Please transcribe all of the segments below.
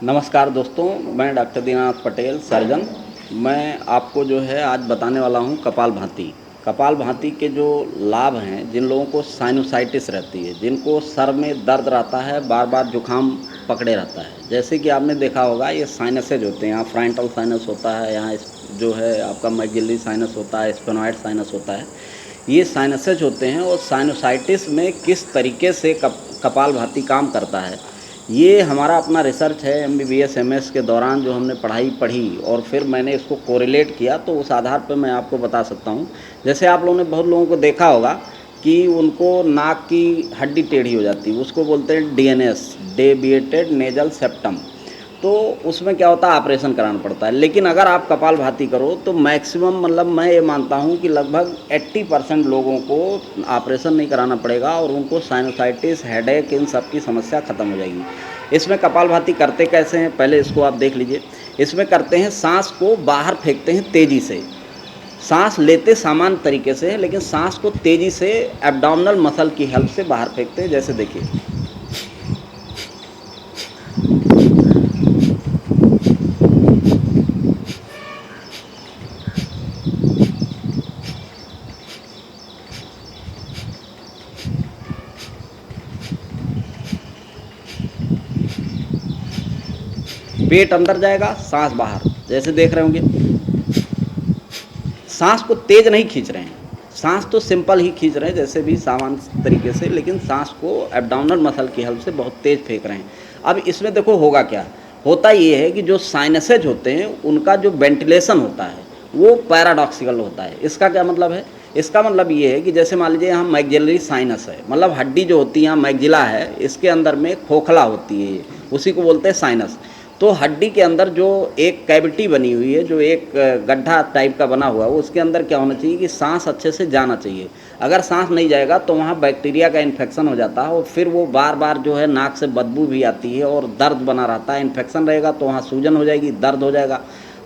नमस्कार दोस्तों, मैं डॉक्टर दीनानाथ पटेल सर्जन। मैं आपको जो है आज बताने वाला हूँ कपालभाति। कपालभाति के जो लाभ हैं, जिन लोगों को साइनोसाइटिस रहती है, जिनको सर में दर्द रहता है, बार बार जुकाम पकड़े रहता है, जैसे कि आपने देखा होगा ये साइनसेज होते हैं। यहाँ फ्रंटल साइनस होता है, यहाँ जो है आपका मैक्सिलरी साइनस होता है, स्फेनॉइड साइनस होता है। ये साइनसेज होते हैं और साइनोसाइटिस में किस तरीके से कपालभाति काम करता है, ये हमारा अपना रिसर्च है। एमबीबीएस एमएस के दौरान जो हमने पढ़ाई पढ़ी और फिर मैंने इसको कोरिलेट किया, तो उस आधार पर मैं आपको बता सकता हूँ। जैसे आप लोगों ने बहुत लोगों को देखा होगा कि उनको नाक की हड्डी टेढ़ी हो जाती है, उसको बोलते हैं डीएनएस, डेविएटेड नेजल सेप्टम। तो उसमें क्या होता है, ऑपरेशन कराना पड़ता है। लेकिन अगर आप कपालभाति करो तो मैक्सिमम, मतलब मैं ये मानता हूँ कि लगभग 80% लोगों को ऑपरेशन नहीं कराना पड़ेगा और उनको साइनोसाइटिस, हेडेक, इन सब की समस्या ख़त्म हो जाएगी। इसमें कपालभाति करते कैसे हैं, पहले इसको आप देख लीजिए। इसमें करते हैं, सांस को बाहर फेंकते हैं तेज़ी से। सांस लेते सामान्य तरीके से, लेकिन सांस को तेज़ी से एब्डोमिनल मसल की हेल्प से बाहर फेंकते हैं। जैसे देखिए, पेट अंदर जाएगा, सांस बाहर, जैसे देख रहे होंगे। सांस को तेज नहीं खींच रहे हैं, सांस तो सिंपल ही खींच रहे हैं जैसे भी सामान्य तरीके से, लेकिन सांस को एब्डोमिनल मसल की हेल्प से बहुत तेज फेंक रहे हैं। अब इसमें देखो होगा क्या, होता ये है कि जो साइनसेज होते हैं उनका जो वेंटिलेशन होता है वो पैराडॉक्सिकल होता है। इसका क्या मतलब है, इसका मतलब ये है कि जैसे मान लीजिए यहाँ मैक्सिलरी साइनस है, मतलब हड्डी जो होती है यहाँ मैक्सिला है, इसके अंदर में खोखला होती है, उसी को बोलते हैं साइनस। तो हड्डी के अंदर जो एक कैविटी बनी हुई है, जो एक गड्ढा टाइप का बना हुआ है, उसके अंदर क्या होना चाहिए कि सांस अच्छे से जाना चाहिए। अगर सांस नहीं जाएगा तो वहाँ बैक्टीरिया का इन्फेक्शन हो जाता है और फिर वो बार बार जो है नाक से बदबू भी आती है और दर्द बना रहता है। इन्फेक्शन रहेगा तो वहाँ सूजन हो जाएगी, दर्द हो जाएगा,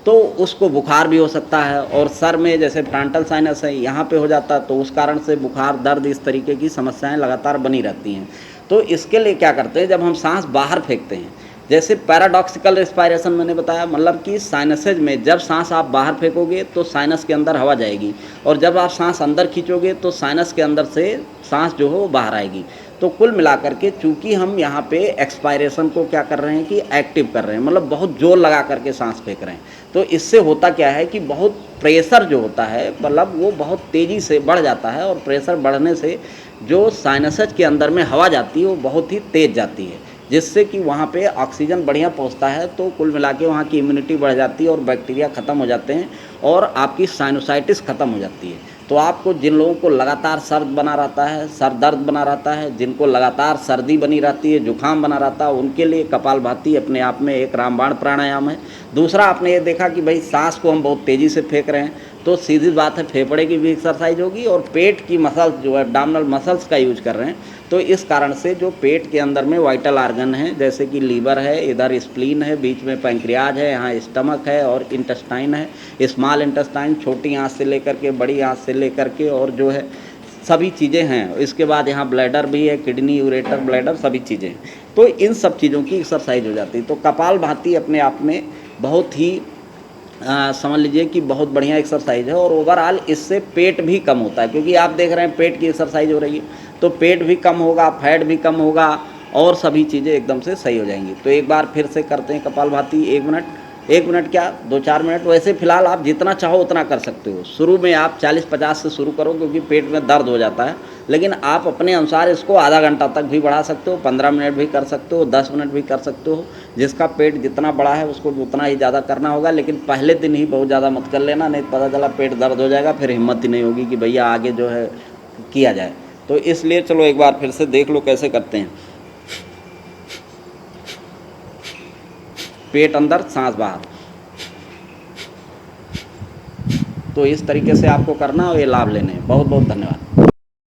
तो उसको बुखार भी हो सकता है। और सर में जैसे फ्रंटल साइनस है, यहाँ पे हो जाता है तो उस कारण से बुखार, दर्द, इस तरीके की समस्याएं लगातार बनी रहती हैं। तो इसके लिए क्या करते हैं, जब हम सांस बाहर फेंकते हैं, जैसे पैराडॉक्सिकल रेस्पायरेशन मैंने बताया, मतलब कि साइनसेज में जब सांस आप बाहर फेंकोगे तो साइनस के अंदर हवा जाएगी, और जब आप सांस अंदर खींचोगे तो साइनस के अंदर से सांस जो है वो बाहर आएगी। तो कुल मिलाकर के चूंकि हम यहाँ पे एक्सपायरेशन को क्या कर रहे हैं कि एक्टिव कर रहे हैं, मतलब बहुत जोर लगा करके सांस फेंक रहे हैं, तो इससे होता क्या है कि बहुत प्रेशर जो होता है, मतलब वो बहुत तेज़ी से बढ़ जाता है, और प्रेशर बढ़ने से जो साइनसेज के अंदर में हवा जाती है वो बहुत ही तेज़ जाती है, जिससे कि वहाँ पे ऑक्सीजन बढ़िया पहुँचता है। तो कुल मिला के वहाँ की इम्यूनिटी बढ़ जाती है और बैक्टीरिया ख़त्म हो जाते हैं और आपकी साइनोसाइटिस ख़त्म हो जाती है। तो आपको, जिन लोगों को लगातार सर्द बना रहता है, सर दर्द बना रहता है, जिनको लगातार सर्दी बनी रहती है, जुकाम बना रहता है, उनके लिए कपालभाति अपने आप में एक रामबाण प्राणायाम है। दूसरा, आपने ये देखा कि भाई सांस को हम बहुत तेज़ी से फेंक रहे हैं, तो सीधी बात है फेफड़े की भी एक्सरसाइज होगी और पेट की मसल्स जो है, एब्डोमिनल मसल्स का यूज कर रहे हैं, तो इस कारण से जो पेट के अंदर में वाइटल आर्गन है, जैसे कि लीवर है, इधर स्प्लीन है, बीच में पैंक्रियाज है, यहाँ स्टमक है और इंटेस्टाइन है, स्मॉल इंटेस्टाइन, छोटी आंत से लेकर के बड़ी आंत से लेकर के, और जो है सभी चीज़ें हैं। इसके बाद यहाँ ब्लैडर भी है, किडनी, यूरेटर, ब्लैडर, सभी चीज़ें हैं। तो इन सब चीज़ों की एक्सरसाइज हो जाती है। तो कपालभाति अपने आप में बहुत ही समझ लीजिए कि बहुत बढ़िया एक्सरसाइज है, और ओवरऑल इससे पेट भी कम होता है, क्योंकि आप देख रहे हैं पेट की एक्सरसाइज हो रही है, तो पेट भी कम होगा, फैट भी कम होगा, और सभी चीज़ें एकदम से सही हो जाएंगी। तो एक बार फिर से करते हैं कपालभाति। 1 मिनट क्या, 2-4 मिनट, वैसे फ़िलहाल आप जितना चाहो उतना कर सकते हो। शुरू में आप 40-50 से शुरू करो, क्योंकि पेट में दर्द हो जाता है, लेकिन आप अपने अनुसार इसको आधा घंटा तक भी बढ़ा सकते हो, 15 मिनट भी कर सकते हो, 10 मिनट भी कर सकते हो। जिसका पेट जितना बड़ा है उसको उतना ही ज़्यादा करना होगा, लेकिन पहले दिन ही बहुत ज़्यादा मत कर लेना, नहीं पता चला पेट दर्द हो जाएगा, फिर हिम्मत ही नहीं होगी कि भैया आगे जो है किया जाए। तो इसलिए चलो एक बार फिर से देख लो कैसे करते हैं। पेट अंदर, सांस बाहर, तो इस तरीके से आपको करना और ये लाभ लेने हैं। बहुत बहुत धन्यवाद।